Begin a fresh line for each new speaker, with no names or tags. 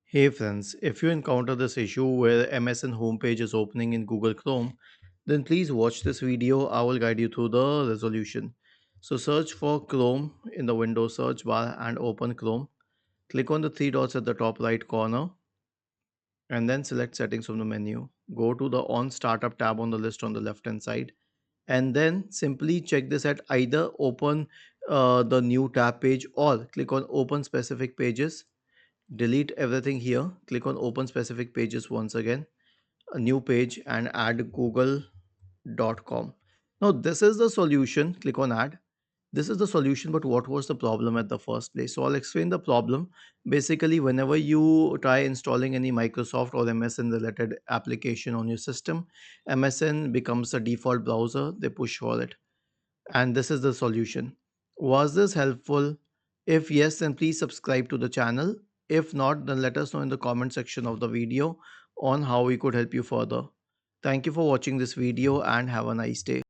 Hey friends, if you encounter this issue where MSN Homepage is opening in Google Chrome, then please watch this video. I will guide you through the resolution. So search for Chrome in the Windows search bar and open Chrome. Click on the three dots at the top right corner and then select settings from the menu. Go to the on startup tab on the list on the left hand side and then simply check this at either open the new tab page or click on open specific pages. Delete everything here, click on open specific pages once again, a new page and add google.com. Now this is the solution, click on add. This is the solution, but what was the problem at the first place? So I'll explain the problem. Basically, whenever you try installing any Microsoft or MSN related application on your system, MSN becomes the default browser, they push for it, and this is the solution. Was this helpful? If yes, then please subscribe to the channel. If not, then let us know in the comment section of the video on how we could help you further. Thank you for watching this video and have a nice day.